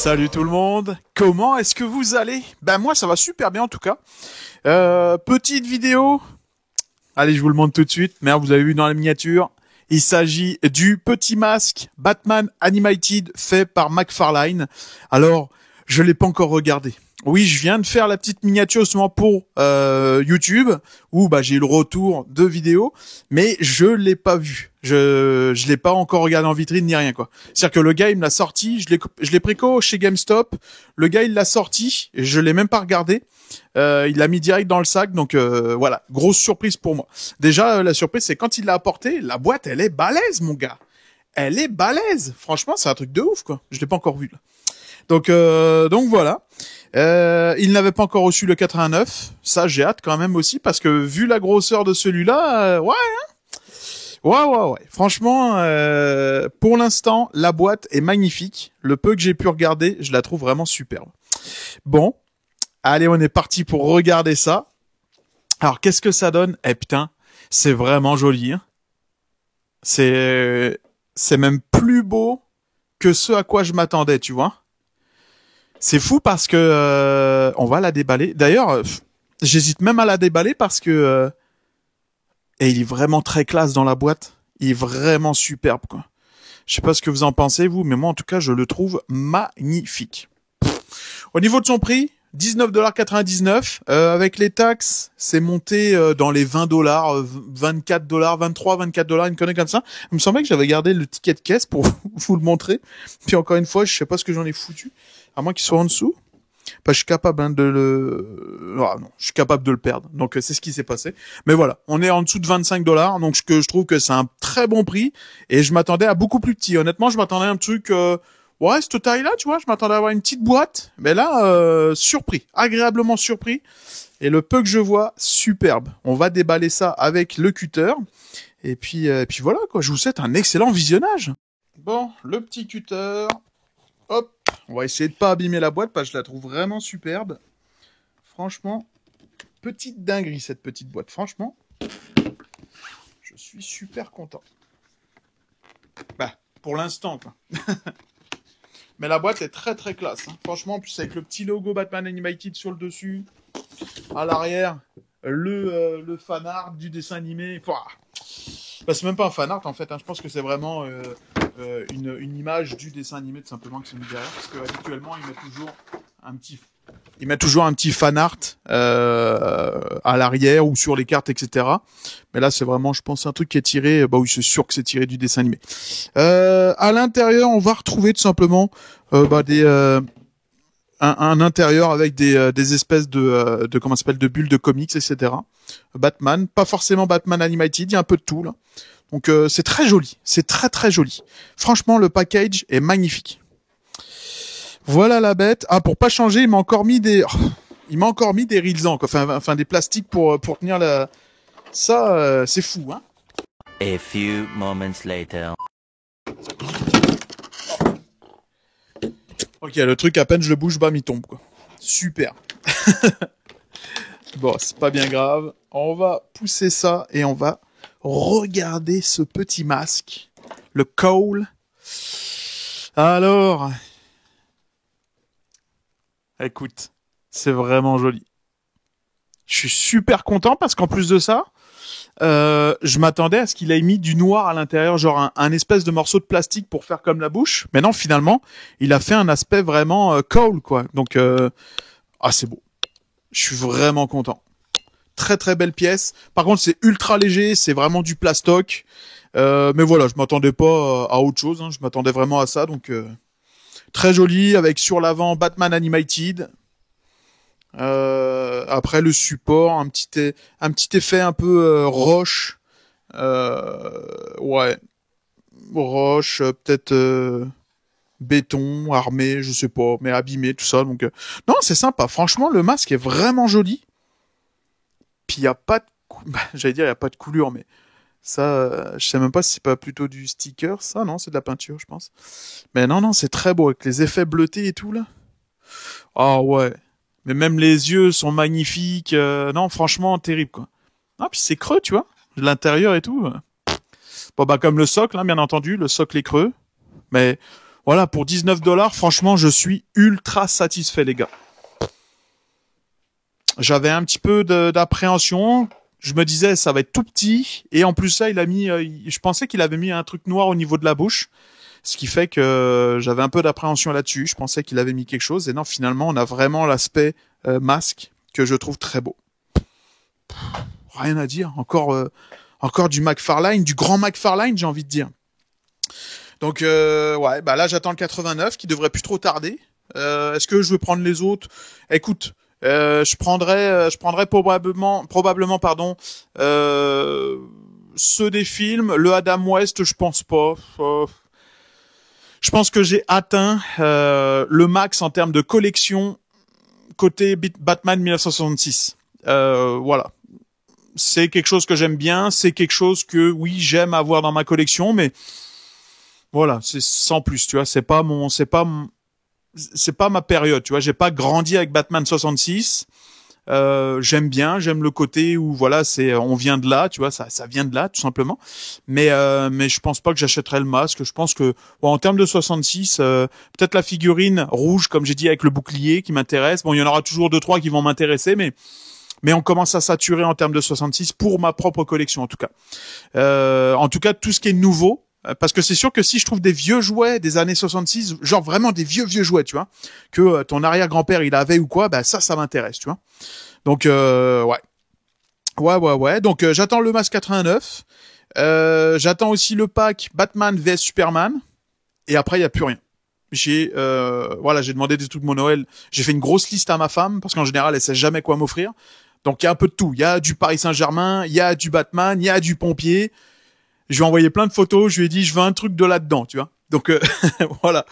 Salut tout le monde, comment est-ce que vous allez? Ben moi ça va super bien en tout cas. Petite vidéo, allez je vous le montre tout de suite, merde vous avez vu dans la miniature, il s'agit du petit masque Batman Animated fait par McFarlane. Alors je l'ai pas encore regardé. Oui, je viens de faire la petite miniature justement pour YouTube où bah j'ai eu le retour de vidéo, mais je l'ai pas vu. Je l'ai pas encore regardé en vitrine ni rien quoi. C'est-à-dire que le gars il me l'a sorti, je l'ai préco chez GameStop. Le gars il l'a sorti, je l'ai même pas regardé. Il l'a mis direct dans le sac, donc voilà, grosse surprise pour moi. Déjà la surprise c'est quand il l'a apporté, la boîte elle est balèze mon gars. Elle est balèze. Franchement c'est un truc de ouf quoi. Je l'ai pas encore vu là. Donc voilà. Il n'avait pas encore reçu le 89. Ça, j'ai hâte quand même aussi parce que vu la grosseur de celui-là, ouais, hein. Ouais. Franchement, pour l'instant, la boîte est magnifique. Le peu que j'ai pu regarder, je la trouve vraiment superbe. Bon, allez, on est parti pour regarder ça. Alors, qu'est-ce que ça donne? Eh putain, c'est vraiment joli. Hein. C'est même plus beau que ce à quoi je m'attendais, tu vois. C'est fou parce que on va la déballer. D'ailleurs, j'hésite même à la déballer parce que et il est vraiment très classe dans la boîte. Il est vraiment superbe quoi. Je sais pas ce que vous en pensez vous, mais moi en tout cas je le trouve magnifique. Au niveau de son prix, 19,99 $. Avec les taxes, c'est monté dans les 20 $, 24 $, 23, 24 $, une connerie comme ça. Il me semblait que j'avais gardé le ticket de caisse pour vous le montrer. Puis encore une fois, je sais pas ce que j'en ai foutu. À moins qu'il soit en dessous. Bah, je suis capable de le... Ah, non, je suis capable de le perdre. Donc c'est ce qui s'est passé. Mais voilà, on est en dessous de 25 $. Donc je trouve que c'est un très bon prix. Et je m'attendais à beaucoup plus petit. Honnêtement, je m'attendais à un truc... Ouais, cette taille-là, tu vois, je m'attendais à avoir une petite boîte. Mais là, surpris. Agréablement surpris. Et le peu que je vois, superbe. On va déballer ça avec le cutter. Et puis voilà, quoi. Je vous souhaite un excellent visionnage. Bon, le petit cutter... Hop, on va essayer de pas abîmer la boîte parce que je la trouve vraiment superbe. Franchement, petite dinguerie cette petite boîte. Franchement, je suis super content. Bah, pour l'instant quoi. Mais la boîte est très très classe. Hein. Franchement, en plus avec le petit logo Batman Animated sur le dessus, à l'arrière, le fan art du dessin animé. Bah, c'est même pas un fan art en fait. Hein. Je pense que c'est vraiment une image du dessin animé tout simplement qui se met derrière, parce que habituellement ils mettent toujours un petit fan art à l'arrière ou sur les cartes, etc. Mais là c'est vraiment, je pense, un truc qui est tiré, bah oui c'est sûr que c'est tiré du dessin animé. À l'intérieur on va retrouver tout simplement un intérieur avec des espèces de comment ça s'appelle, de bulles de comics, etc. Batman, pas forcément Batman Animated, il y a un peu de tout là. Donc c'est très joli, c'est très très joli. Franchement, le package est magnifique. Voilà la bête. Ah, pour pas changer, il m'a encore mis des rilsans, quoi. Enfin des plastiques pour tenir la. Ça, c'est fou, hein. A few moments later. Ok, le truc à peine je le bouge, bam, il tombe, quoi. Super. Bon, c'est pas bien grave. On va pousser ça et on va regarder ce petit masque, le Cole. Alors, écoute, c'est vraiment joli. Je suis super content parce qu'en plus de ça, je m'attendais à ce qu'il ait mis du noir à l'intérieur, genre un espèce de morceau de plastique pour faire comme la bouche. Mais non, finalement, il a fait un aspect vraiment Cole, quoi. Donc, c'est beau. Je suis vraiment content. Très très belle pièce. Par contre, c'est ultra léger, c'est vraiment du plastoc. Mais voilà, je m'attendais pas à autre chose. Hein. Je m'attendais vraiment à ça. Donc très joli, avec sur l'avant Batman Animated. Après le support, un petit effet un peu roche. Ouais, roche, peut-être béton, armé, je sais pas, mais abîmé, tout ça. Donc non, c'est sympa. Franchement, le masque est vraiment joli. Puis il y a pas de j'allais dire il y a pas de coulure, mais ça je sais même pas si c'est pas plutôt du sticker, ça non, c'est de la peinture, je pense. Mais non, c'est très beau avec les effets bleutés et tout là. Ah ouais. Mais même les yeux sont magnifiques, non, franchement terrible quoi. Ah puis c'est creux, tu vois, l'intérieur et tout. Bon bah comme le socle hein, bien entendu, le socle est creux, mais Voilà, pour 19$, franchement, je suis ultra satisfait, les gars. J'avais un petit peu d'appréhension. Je me disais, ça va être tout petit. Et en plus, ça, il a mis, je pensais qu'il avait mis un truc noir au niveau de la bouche. Ce qui fait que j'avais un peu d'appréhension là-dessus. Je pensais qu'il avait mis quelque chose. Et non, finalement, on a vraiment l'aspect masque que je trouve très beau. Rien à dire. Encore du McFarlane, du grand McFarlane, j'ai envie de dire. Donc, ouais, bah là, j'attends le 89 qui devrait plus trop tarder. Est-ce que je veux prendre les autres? Écoute, je prendrais probablement, pardon, ceux des films. Le Adam West, je pense pas. Je pense que j'ai atteint le max en termes de collection côté Batman 1966. Voilà. C'est quelque chose que j'aime bien, c'est quelque chose que oui, j'aime avoir dans ma collection, mais voilà, c'est sans plus, tu vois, c'est pas ma période, tu vois, j'ai pas grandi avec Batman 66. J'aime le côté où voilà, on vient de là, tu vois, ça vient de là tout simplement. Mais je pense pas que j'achèterais le masque. Je pense que bon, en termes de 66, peut-être la figurine rouge, comme j'ai dit, avec le bouclier qui m'intéresse. Bon, il y en aura toujours 2-3 qui vont m'intéresser, mais on commence à saturer en termes de 66 pour ma propre collection en tout cas. En tout cas, tout ce qui est nouveau. Parce que c'est sûr que si je trouve des vieux jouets des années 66, genre vraiment des vieux jouets, tu vois, que ton arrière-grand-père il avait ou quoi, bah ça m'intéresse, tu vois. Donc ouais. Donc j'attends le masque 89. J'attends aussi le pack Batman vs Superman. Et après il y a plus rien. J'ai demandé des trucs de mon Noël. J'ai fait une grosse liste à ma femme parce qu'en général elle sait jamais quoi m'offrir. Donc il y a un peu de tout. Il y a du Paris Saint-Germain, il y a du Batman, il y a du pompier. Je lui ai envoyé plein de photos, je lui ai dit je veux un truc de là-dedans, tu vois. Donc voilà,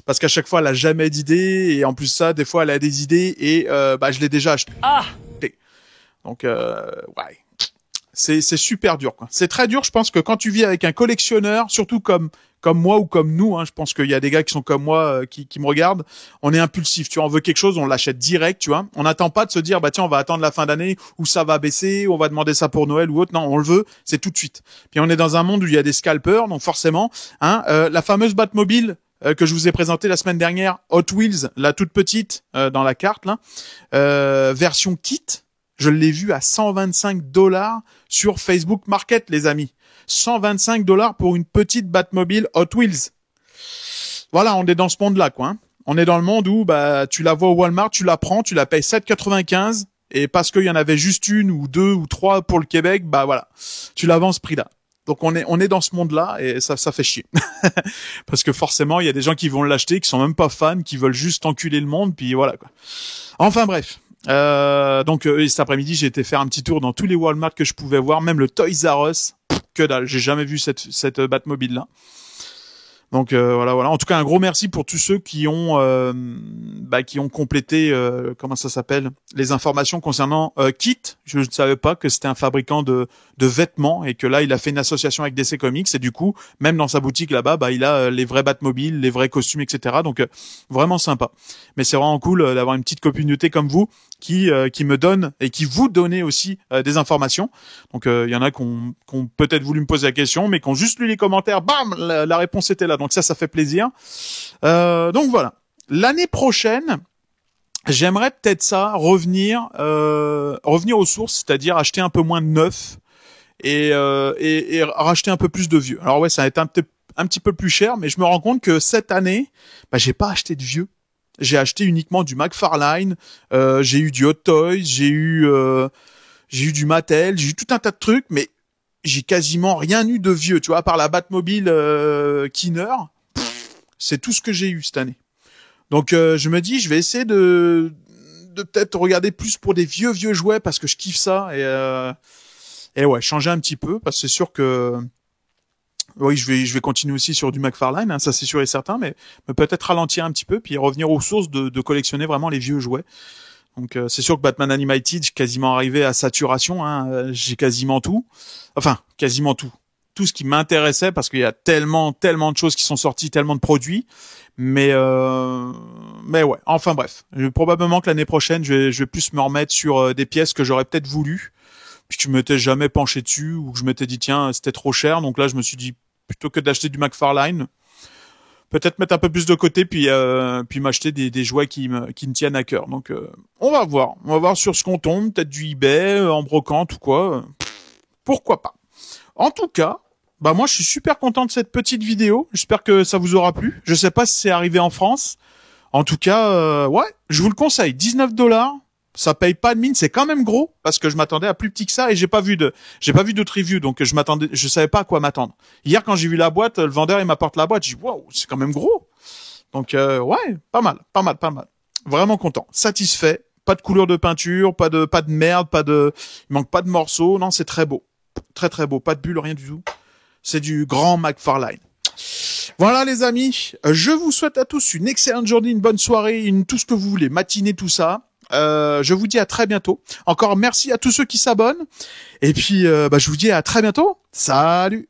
parce qu'à chaque fois elle a jamais d'idées et en plus ça, des fois elle a des idées et je l'ai déjà acheté. Ah. Donc ouais, c'est super dur quoi. C'est très dur, je pense que quand tu vis avec un collectionneur, surtout comme moi ou comme nous, hein, je pense qu'il y a des gars qui sont comme moi qui me regardent, on est impulsif, tu vois, on veut quelque chose, on l'achète direct, tu vois. On n'attend pas de se dire bah tiens, on va attendre la fin d'année où ça va baisser, on va demander ça pour Noël ou autre. Non, on le veut, c'est tout de suite. Puis on est dans un monde où il y a des scalpers, donc forcément, hein, la fameuse Batmobile que je vous ai présentée la semaine dernière, Hot Wheels, la toute petite dans la carte là, version kit, je l'ai vue à $125 sur Facebook Market, les amis. $125 pour une petite Batmobile Hot Wheels. Voilà, on est dans ce monde-là, quoi. Hein. On est dans le monde où bah tu la vois au Walmart, tu la prends, tu la payes 7,95 et parce qu'il y en avait juste une ou deux ou trois pour le Québec, bah voilà, tu la vends ce prix-là. Donc on est dans ce monde-là et ça fait chier. Parce que forcément, il y a des gens qui vont l'acheter, qui sont même pas fans, qui veulent juste enculer le monde, puis voilà quoi. Enfin bref. Donc cet après-midi, j'ai été faire un petit tour dans tous les Walmart que je pouvais voir, même le Toys R Us. Que dalle, j'ai jamais vu cette Batmobile là. Donc voilà. En tout cas, un gros merci pour tous ceux qui ont complété comment ça s'appelle, les informations concernant Kit. Je ne savais pas que c'était un fabricant de vêtements et que là il a fait une association avec DC Comics et du coup même dans sa boutique là-bas, bah il a les vrais Batmobiles, les vrais costumes, etc. Donc vraiment sympa. Mais c'est vraiment cool d'avoir une petite communauté comme vous qui me donne et qui vous donnez aussi des informations. Donc il y en a qui ont peut-être voulu me poser la question, mais qui ont juste lu les commentaires, bam, la réponse était là. Donc ça fait plaisir. Donc voilà. L'année prochaine, j'aimerais peut-être revenir aux sources, c'est-à-dire acheter un peu moins de neuf et racheter un peu plus de vieux. Alors ouais, ça va être un petit peu plus cher, mais je me rends compte que cette année, j'ai pas acheté de vieux. J'ai acheté uniquement du McFarlane, j'ai eu du Hot Toys, j'ai eu du Mattel, j'ai eu tout un tas de trucs, mais j'ai quasiment rien eu de vieux, tu vois, à part la Batmobile Kinner. C'est tout ce que j'ai eu cette année. Donc je me dis, je vais essayer de peut-être regarder plus pour des vieux jouets parce que je kiffe ça et ouais, changer un petit peu parce que c'est sûr que oui, je vais continuer aussi sur du McFarlane, hein, ça c'est sûr et certain, mais peut-être ralentir un petit peu puis revenir aux sources de collectionner vraiment les vieux jouets. Donc c'est sûr que Batman Animated, j'ai quasiment arrivé à saturation, hein, j'ai quasiment tout. Enfin, quasiment tout. Tout ce qui m'intéressait parce qu'il y a tellement de choses qui sont sorties, tellement de produits. Mais ouais, enfin bref. Probablement que l'année prochaine, je vais plus me remettre sur des pièces que j'aurais peut-être voulu, puis que je m'étais jamais penché dessus ou que je m'étais dit tiens, c'était trop cher. Donc là, je me suis dit plutôt que d'acheter du McFarlane, peut-être mettre un peu plus de côté, puis m'acheter des jouets qui me tiennent à cœur. Donc, on va voir sur ce qu'on tombe, peut-être du eBay, en brocante ou quoi. Pourquoi pas. En tout cas, bah moi je suis super content de cette petite vidéo. J'espère que ça vous aura plu. Je sais pas si c'est arrivé en France. En tout cas, ouais, je vous le conseille. 19$. Ça paye pas de mine, c'est quand même gros parce que je m'attendais à plus petit que ça et j'ai pas vu d'autres reviews, donc je savais pas à quoi m'attendre. Hier quand j'ai vu la boîte, le vendeur il m'apporte la boîte, j'ai dit waouh, c'est quand même gros. Donc ouais, pas mal. Vraiment content, satisfait. Pas de couleur de peinture, pas de merde, il manque pas de morceaux. Non, c'est très beau, très beau, pas de bulles, rien du tout. C'est du grand McFarlane. Voilà les amis, je vous souhaite à tous une excellente journée, une bonne soirée, tout ce que vous voulez, matinée, tout ça. Je vous dis à très bientôt. Encore merci à tous ceux qui s'abonnent. Et puis, je vous dis à très bientôt. Salut!